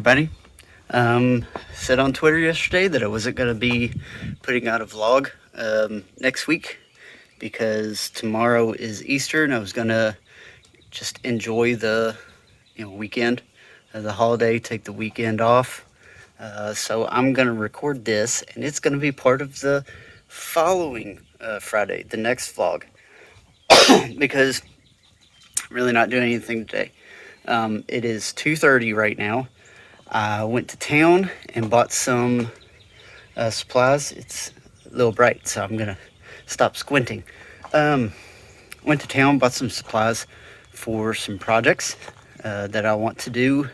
everybody. Said on Twitter yesterday that I wasn't going to be putting out a vlog next week because tomorrow is Easter and I was going to just enjoy the weekend, the holiday, take the weekend off. So I'm going to record this and it's going to be part of the following Friday, the next vlog, because I'm really not doing anything today. It is 2:30 right now. I went to town and bought some supplies. It's a little bright, so I'm gonna stop squinting. Went to town, bought some supplies for some projects that I want to do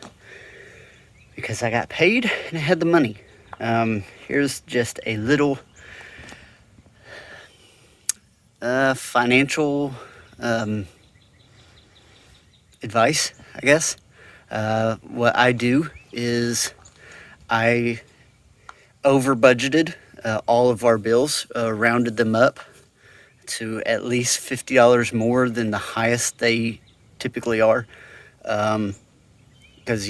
because I got paid and I had the money. Here's just a little financial advice, I guess. What I do is I over budgeted all of our bills, rounded them up to at least $50 more than the highest they typically are, because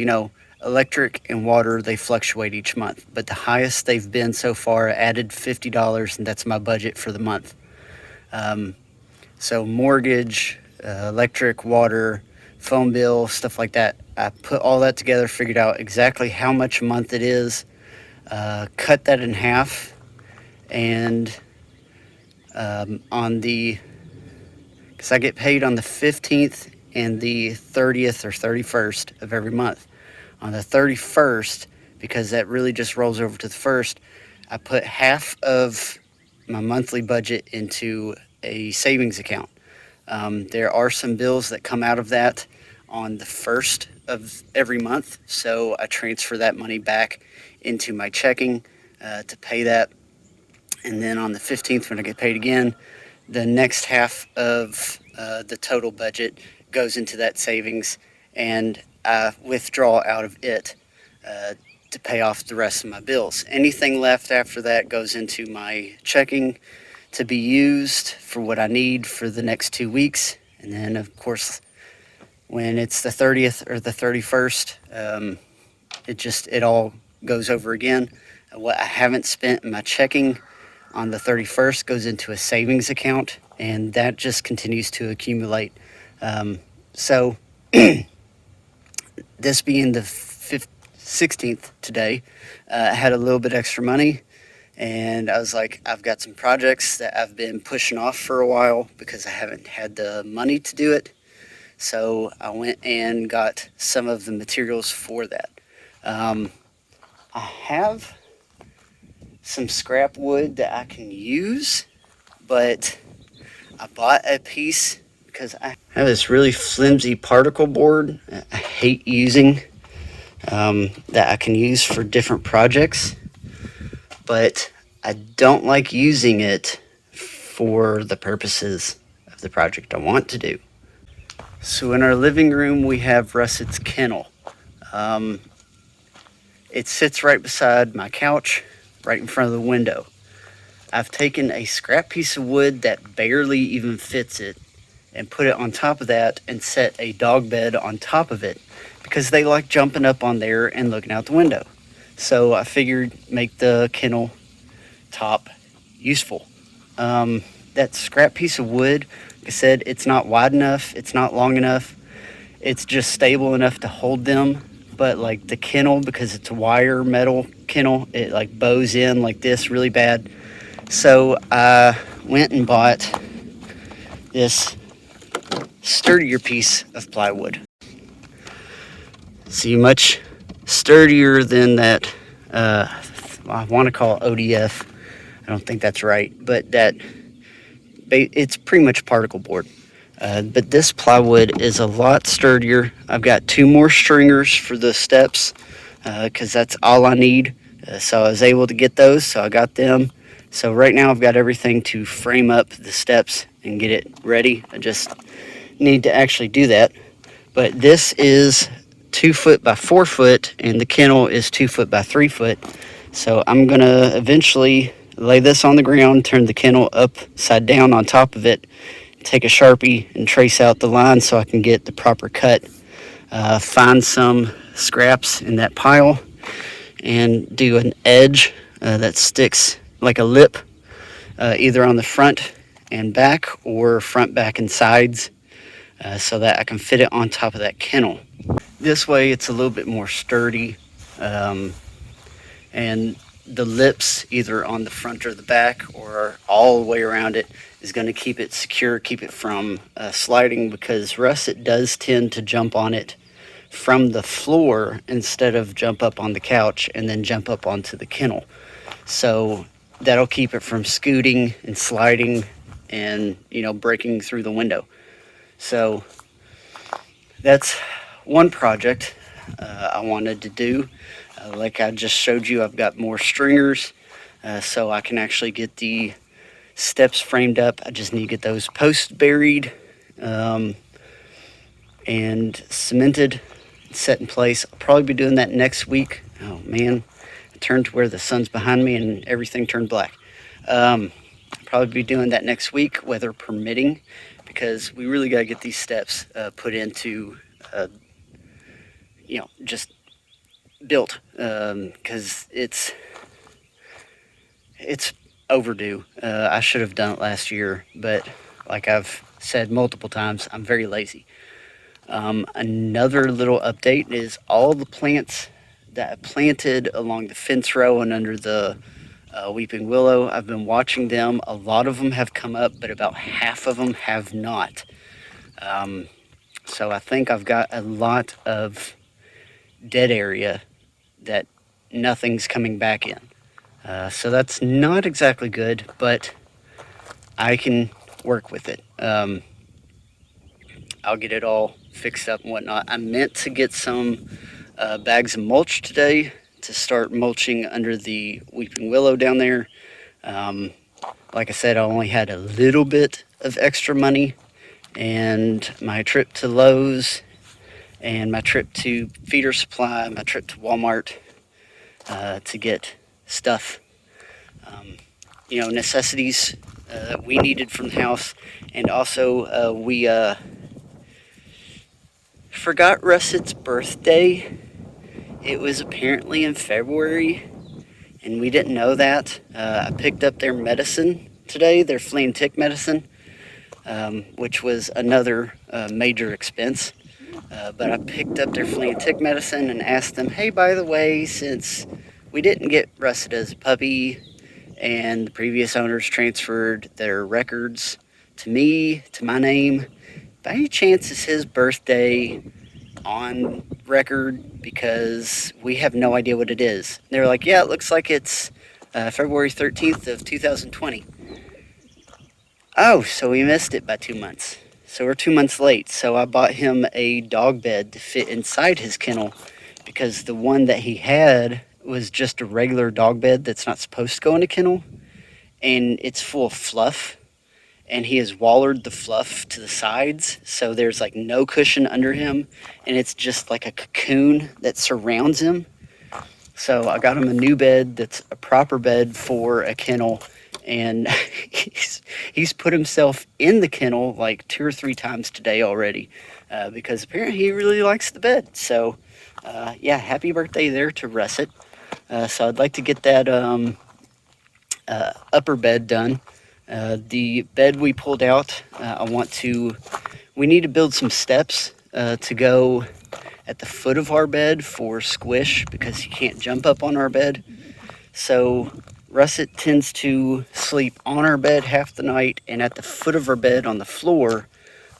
electric and water, they fluctuate each month, but the highest they've been so far, I added $50, and that's my budget for the month. So mortgage, electric, water, phone bill, stuff like that, I put all that together, figured out exactly how much a month it is, cut that in half, and because I get paid on the 15th and the 30th or 31st of every month. On the 31st, because that really just rolls over to the 1st, I put half of my monthly budget into a savings account. There are some bills that come out of that on the 1st of every month, so I transfer that money back into my checking to pay that, and then on the 15th when I get paid again, the next half of the total budget goes into that savings, and I withdraw out of it to pay off the rest of my bills. Anything left after that goes into my checking to be used for what I need for the next 2 weeks, and then of course when it's the 30th or the 31st, it all goes over again. What I haven't spent in my checking on the 31st goes into a savings account, and that just continues to accumulate. So this being the 16th today, I had a little bit extra money, and I was like, I've got some projects that I've been pushing off for a while because I haven't had the money to do it. So I went and got some of the materials for that. I have some scrap wood that I can use, but I bought a piece because I have this really flimsy particle board I hate using, that I can use for different projects, but I don't like using it for the purposes of the project I want to do. So in our living room, we have Russet's kennel. It sits right beside my couch, right in front of the window. I've taken a scrap piece of wood that barely even fits it and put it on top of that and set a dog bed on top of it because they like jumping up on there and looking out the window. So I figured make the kennel top useful. That scrap piece of wood, like I said, it's not wide enough, it's not long enough, it's just stable enough to hold them, but like the kennel, because it's a wire metal kennel, it like bows in like this really bad. So I went and bought this sturdier piece of plywood. See, much sturdier than that, I want to call it ODF, I don't think that's right, but it's pretty much particle board. But this plywood is a lot sturdier. I've got 2 more stringers for the steps because that's all I need. So I was able to get those, so I got them. So right now I've got everything to frame up the steps and get it ready. I just need to actually do that. But this is 2 foot by 4 foot, and the kennel is 2 foot by 3 foot. So I'm gonna eventually lay this on the ground, turn the kennel upside down on top of it, take a Sharpie and trace out the line so I can get the proper cut find some scraps in that pile and do an edge that sticks like a lip, either on the front and back or front, back, and sides, so that I can fit it on top of that kennel. This way it's a little bit more sturdy, and the lips either on the front or the back or all the way around it is going to keep it secure, keep it from sliding, because russet does tend to jump on it from the floor instead of jump up on the couch and then jump up onto the kennel. So that'll keep it from scooting and sliding and, breaking through the window. So that's one project I wanted to do. Like I just showed you, I've got more stringers, so I can actually get the steps framed up. I just need to get those posts buried and cemented, set in place. I'll probably be doing that next week. Oh man, I turned to where the sun's behind me and everything turned black. I'll probably be doing that next week, weather permitting, because we really got to get these steps put into, just built, because it's overdue. I should have done it last year, but like I've said multiple times, I'm very lazy. Another little update is all the plants that I planted along the fence row and under the weeping willow. I've been watching them. A lot of them have come up, but about half of them have not. So I think I've got a lot of dead area that nothing's coming back in. So that's not exactly good, but I can work with it. I'll get it all fixed up and whatnot. I meant to get some bags of mulch today to start mulching under the weeping willow down there. Like I said, I only had a little bit of extra money, and my trip to Lowe's and my trip to Feeder Supply, my trip to Walmart to get stuff, necessities that we needed from the house. And also we forgot Russet's birthday. It was apparently in February, and we didn't know that. I picked up their medicine today, their flea and tick medicine, which was another major expense. But I picked up their flea and tick medicine and asked them, hey, by the way, since we didn't get Russet as a puppy and the previous owners transferred their records to me, to my name, by any chance is his birthday on record, because we have no idea what it is. They were like, yeah, it looks like it's February 13th of 2020. Oh, so we missed it by 2 months. So we're 2 months late. So I bought him a dog bed to fit inside his kennel, because the one that he had was just a regular dog bed that's not supposed to go in a kennel, and it's full of fluff, and he has wallered the fluff to the sides, so there's like no cushion under him, and it's just like a cocoon that surrounds him. So I got him a new bed that's a proper bed for a kennel, and he's put himself in the kennel like 2 or 3 times today already, because apparently he really likes the bed. So yeah, happy birthday there to Russet. So I'd like to get that upper bed done. The bed we pulled out, we need to build some steps to go at the foot of our bed for Squish, because he can't jump up on our bed. So Russet tends to sleep on our bed half the night and at the foot of our bed on the floor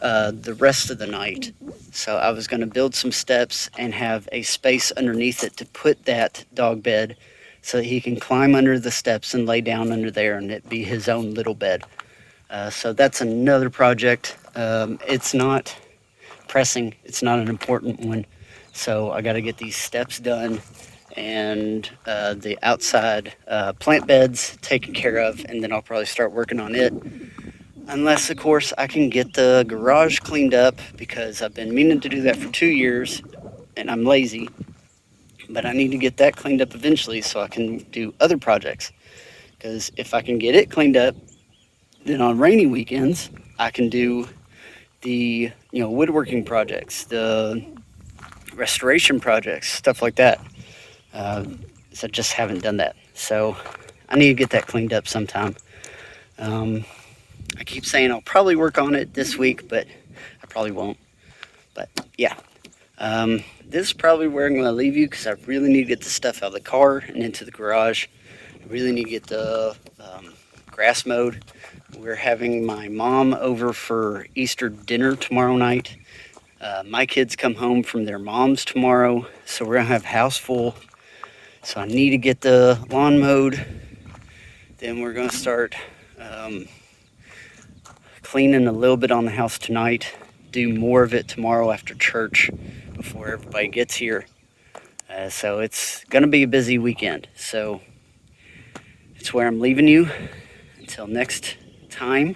the rest of the night. So I was going to build some steps and have a space underneath it to put that dog bed, so that he can climb under the steps and lay down under there and it be his own little bed. So that's another project. It's not pressing. It's not an important one. So I got to get these steps done and the outside plant beds taken care of, and then I'll probably start working on it. Unless, of course, I can get the garage cleaned up, because I've been meaning to do that for 2 years, and I'm lazy. But I need to get that cleaned up eventually so I can do other projects. Because if I can get it cleaned up, then on rainy weekends, I can do the woodworking projects, the restoration projects, stuff like that. So I just haven't done that. So I need to get that cleaned up sometime. I keep saying I'll probably work on it this week, but I probably won't. But yeah, this is probably where I'm going to leave you because I really need to get the stuff out of the car and into the garage. I really need to get the grass mowed. We're having my mom over for Easter dinner tomorrow night. My kids come home from their moms tomorrow, so we're going to have a house full. So I need to get the lawn mowed. Then we're going to start cleaning a little bit on the house tonight. Do more of it tomorrow after church before everybody gets here. So it's going to be a busy weekend. So it's where I'm leaving you until next time.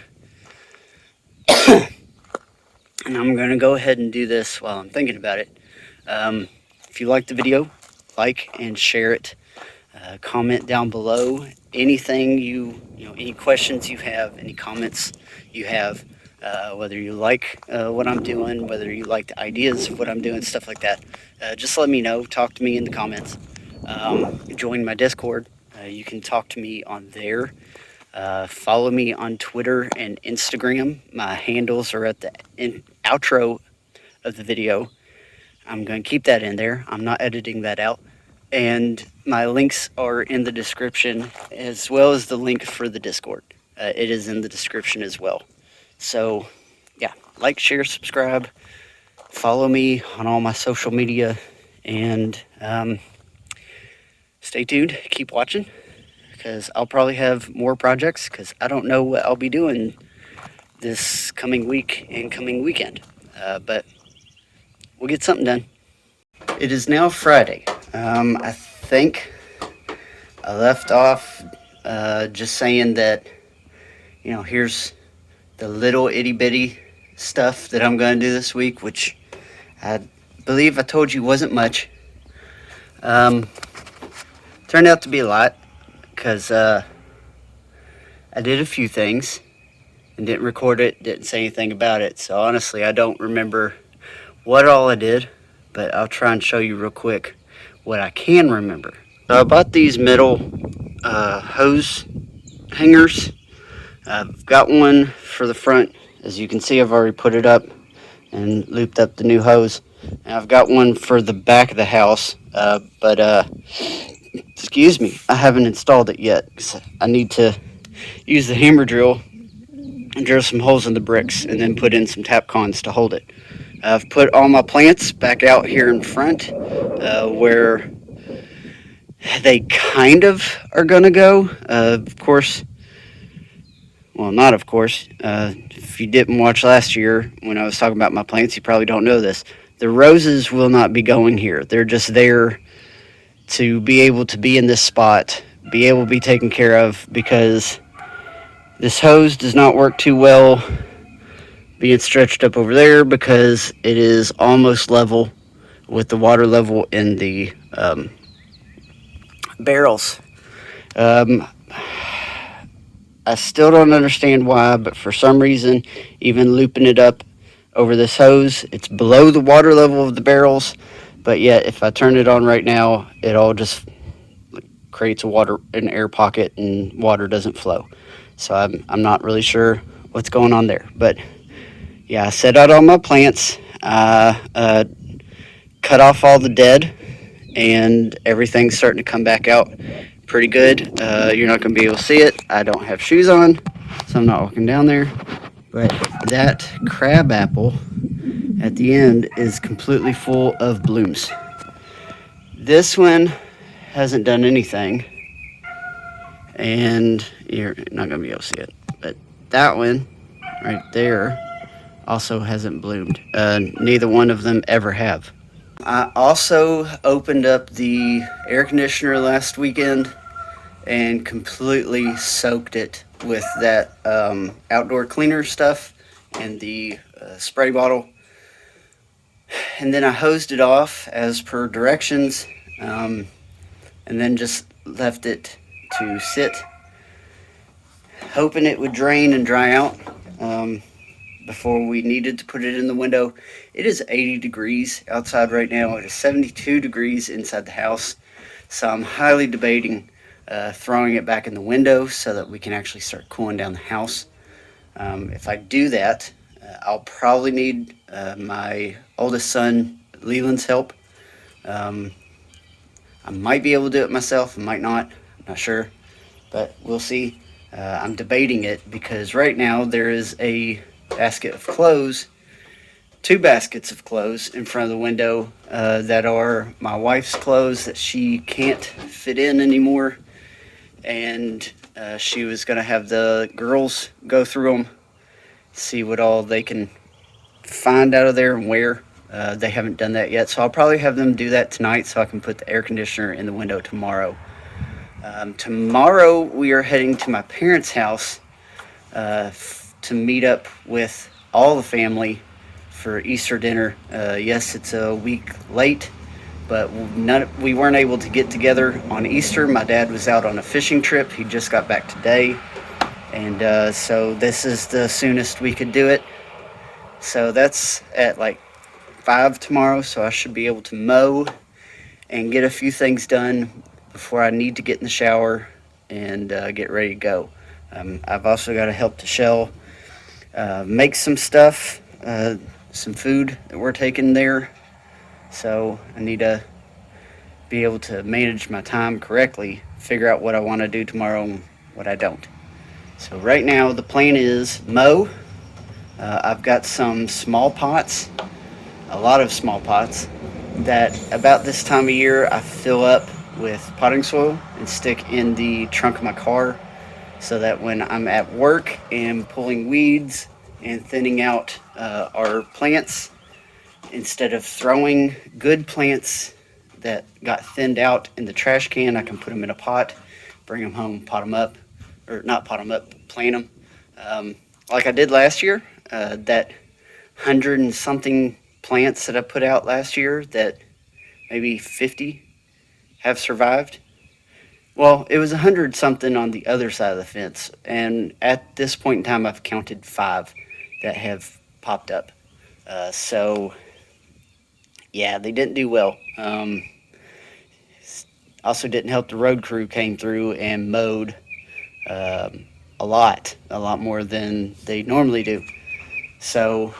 And I'm going to go ahead and do this while I'm thinking about it. If you like the video, like and share it. Comment down below anything any questions you have, any comments you have, whether you like what I'm doing, whether you like the ideas of what I'm doing, stuff like that. Just let me know. Talk to me in the comments. Join my Discord. You can talk to me on there. Follow me on Twitter and Instagram. My handles are at the outro of the video. I'm going to keep that in there. I'm not editing that out. And my links are in the description, as well as the link for the Discord. It is in the description as well. So, yeah, like, share, subscribe. Follow me on all my social media. And stay tuned. Keep watching. Because I'll probably have more projects. Because I don't know what I'll be doing this coming week and coming weekend. But we'll get something done. It is now Friday. I think I left off just saying that, here's the little itty bitty stuff that I'm going to do this week, which I believe I told you wasn't much. Turned out to be a lot because I did a few things and didn't record it, didn't say anything about it. So honestly, I don't remember what all I did, but I'll try and show you real quick what I can remember. So I bought these metal hose hangers. I've got one for the front. As you can see, I've already put it up and looped up the new hose. And I've got one for the back of the house, but excuse me, I haven't installed it yet. I need to use the hammer drill and drill some holes in the bricks and then put in some tap cons to hold it. I've put all my plants back out here in front where they kind of are going to go. Of course, well, not of course. If you didn't watch last year when I was talking about my plants, you probably don't know this. The roses will not be going here. They're just there to be able to be in this spot, be able to be taken care of, because this hose does not work too well being stretched up over there because it is almost level with the water level in the barrels. I still don't understand why, but for some reason, even looping it up over this hose, it's below the water level of the barrels, but yet if I turn it on right now, it all just creates an air pocket and water doesn't flow. So I'm not really sure what's going on there, but yeah, I set out all my plants, cut off all the dead, and everything's starting to come back out pretty good. You're not going to be able to see it. I don't have shoes on, so I'm not walking down there. But that crab apple at the end is completely full of blooms. This one hasn't done anything, and you're not going to be able to see it. But that one right there also hasn't bloomed. Neither one of them ever have. I also opened up the air conditioner last weekend and completely soaked it with that outdoor cleaner stuff and the spray bottle. And then I hosed it off as per directions, and then just left it to sit, hoping it would drain and dry out. before we needed to put it in the window. It is 80 degrees outside right now. It is 72 degrees inside the house. So I'm highly debating throwing it back in the window so that we can actually start cooling down the house. If I do that, I'll probably need my oldest son Leland's help. I might be able to do it myself, I might not, I'm not sure, but we'll see. I'm debating it because right now there is a basket of clothes, two baskets of clothes in front of the window that are my wife's clothes that she can't fit in anymore, and she was going to have the girls go through them, see what all they can find out of there and wear. They haven't done that yet, so I'll probably have them do that tonight so I can put the air conditioner in the window tomorrow. Tomorrow we are heading to my parents' house to meet up with all the family for Easter dinner. Yes, it's a week late, but we weren't able to get together on Easter. My dad was out on a fishing trip. He just got back today, and so this is the soonest we could do it. So that's at like 5 tomorrow, so I should be able to mow and get a few things done before I need to get in the shower and get ready to go. I've also got to help Michelle make some stuff, some food that we're taking there. So I need to be able to manage my time correctly, figure out what I want to do tomorrow and what I don't. So right now the plan is mow. I've got some small pots, a lot of small pots, that about this time of year I fill up with potting soil and stick in the trunk of my car so that when I'm at work and pulling weeds and thinning out our plants, instead of throwing good plants that got thinned out in the trash can, I can put them in a pot, bring them home, pot them up, or not pot them up, plant them. Like I did last year, that 100 and something plants that I put out last year, that maybe 50 have survived. Well, it was 100 something on the other side of the fence, and at this point in time I've counted 5 that have popped up. So yeah, they didn't do well. Also didn't help the road crew came through and mowed a lot more than they normally do. So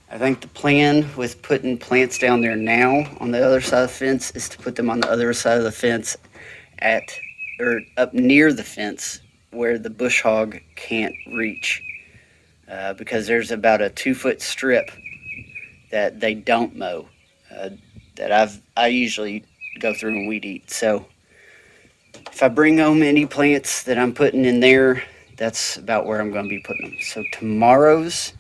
I think the plan with putting plants down there now on the other side of the fence is to put them on the other side of the fence or up near the fence where the bush hog can't reach, because there's about a 2-foot strip that they don't mow, that I usually go through and weed eat. So if I bring home any plants that I'm putting in there, that's about where I'm going to be putting them. So tomorrow's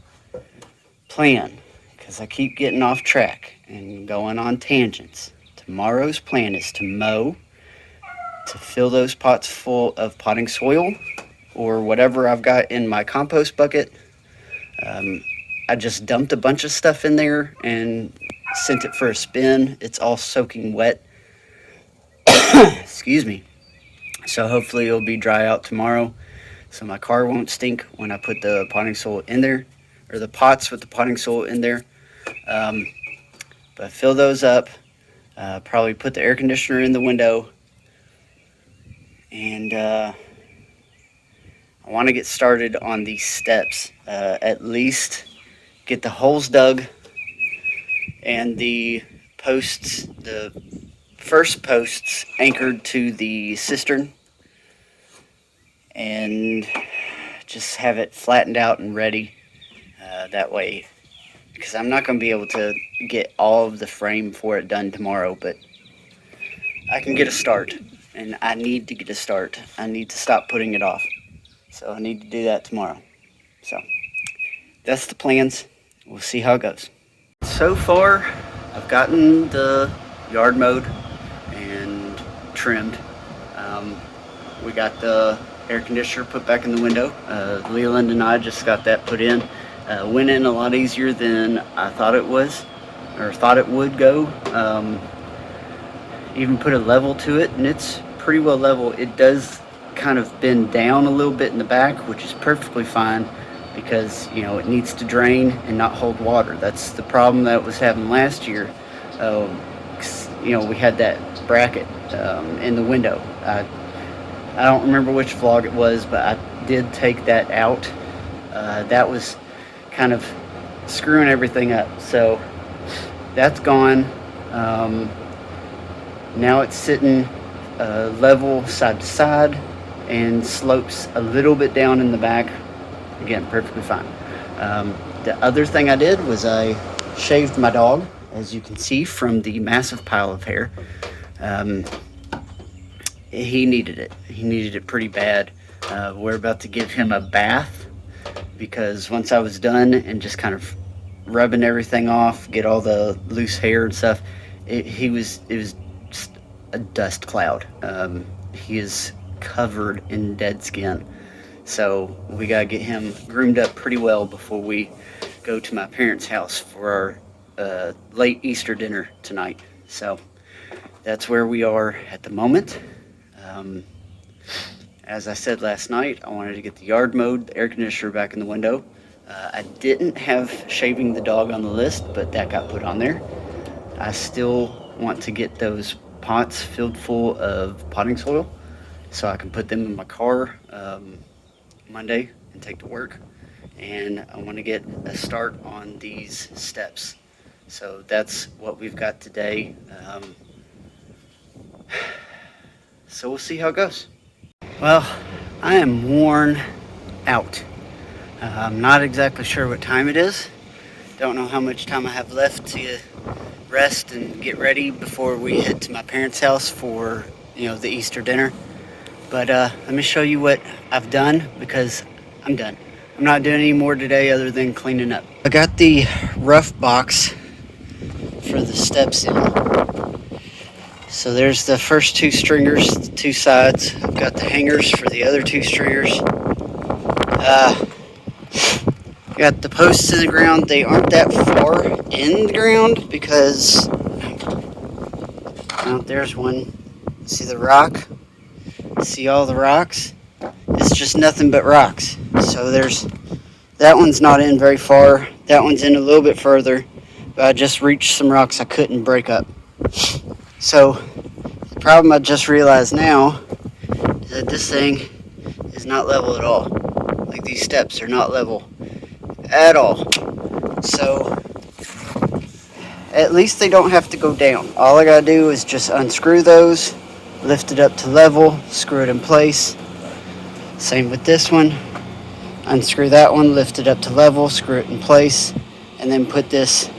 plan, because I keep getting off track and going on tangents, tomorrow's plan is to mow, to fill those pots full of potting soil or whatever I've got in my compost bucket. I just dumped a bunch of stuff in there and sent it for a spin. It's all soaking wet. Excuse me. So hopefully it'll be dry out tomorrow, so my car won't stink when I put the potting soil in there, or the pots with the potting soil in there. But fill those up, probably put the air conditioner in the window, and I want to get started on these steps. At least get the holes dug and the posts, the first posts anchored to the cistern, and just have it flattened out and ready that way, because I'm not going to be able to get all of the frame for it done tomorrow, but I can get a start, and I need to get a start. I need to stop putting it off, so I need to do that tomorrow. So that's the plans. We'll see how it goes. So far I've gotten the yard mowed and trimmed. We got the air conditioner put back in the window. Leland and I just got that put in. Went in a lot easier than I thought it was, or thought it would go. Even put a level to it, and it's pretty well level. It does kind of bend down a little bit in the back, which is perfectly fine, because it needs to drain and not hold water. That's the problem that was having last year. We had that bracket in the window. I don't remember which vlog it was, but I did take that out. That was kind of screwing everything up. So that's gone. Now it's sitting level side to side and slopes a little bit down in the back. Again, perfectly fine. The other thing I did was I shaved my dog, as you can see from the massive pile of hair. He needed it. He needed it pretty bad. We're about to give him a bath because once I was done and just kind of rubbing everything off, get all the loose hair and stuff, it was just a dust cloud. He is covered in dead skin. So we gotta get him groomed up pretty well before we go to my parents' house for our late Easter dinner tonight. So that's where we are at the moment. As I said last night, I wanted to get the yard mowed, the air conditioner back in the window. I didn't have shaving the dog on the list, but that got put on there. I still want to get those pots filled full of potting soil so I can put them in my car Monday and take to work. And I want to get a start on these steps. So that's what we've got today. So we'll see how it goes. Well, I am worn out. I'm not exactly sure what time it is. Don't know how much time I have left to rest and get ready before we head to my parents' house for, the Easter dinner. But let me show you what I've done because I'm done. I'm not doing any more today other than cleaning up. I got the rough box for the steps in. So there's the first two stringers, the two sides. I've got the hangers for the other two stringers. Got the posts in the ground. They aren't that far in the ground because there's one. See the rock? See all the rocks? It's just nothing but rocks. So that one's not in very far. That one's in a little bit further. But I just reached some rocks I couldn't break up. So the problem I just realized now is that this thing is not level at all. Like these steps are not level at all. So at least they don't have to go down. All I gotta do is just unscrew those, lift it up to level, screw it in place. Same with this one. Unscrew that one, lift it up to level, screw it in place, and then put this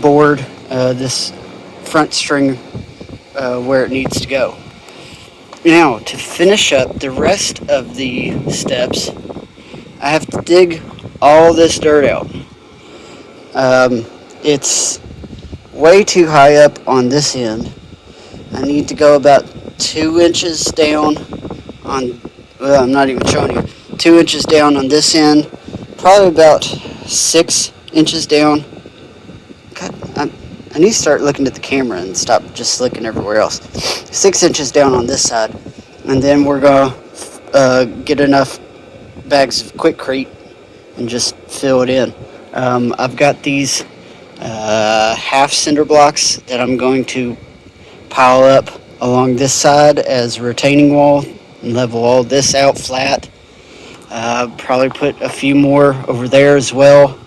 board, this front string where it needs to go. Now, to finish up the rest of the steps, I have to dig all this dirt out. It's way too high up on this end. I need to go about 2 inches down on, well, I'm not even showing you, 2 inches down on this end, probably about 6 inches down. God, I need to start looking at the camera and stop just looking everywhere else. 6 inches down on this side, and then we're gonna get enough bags of Quikrete and just fill it in. I've got these half cinder blocks that I'm going to pile up along this side as a retaining wall and level all this out flat. Probably put a few more over there as well.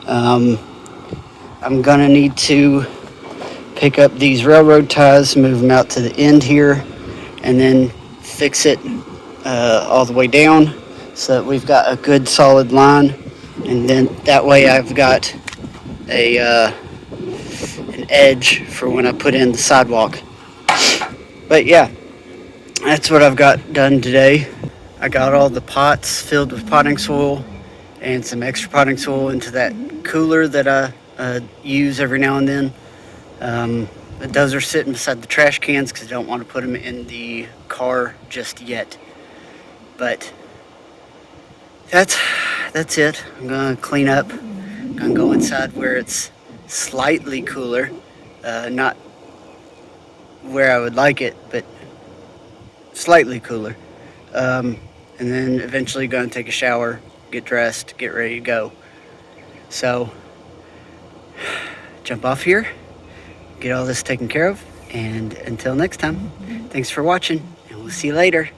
I'm gonna need to pick up these railroad ties, move them out to the end here, and then fix it all the way down so that we've got a good solid line, and then that way I've got an edge for when I put in the sidewalk. But yeah, that's what I've got done today. I got all the pots filled with potting soil and some extra potting soil into that cooler that I use every now and then. But those are sitting beside the trash cans because I don't want to put them in the car just yet. But that's it. I'm gonna clean up. I'm gonna go inside where it's slightly cooler, not where I would like it, but slightly cooler. And then eventually gonna take a shower get dressed, get ready to go. So jump off here, get all this taken care of, and until next time, thanks for watching, and we'll see you later.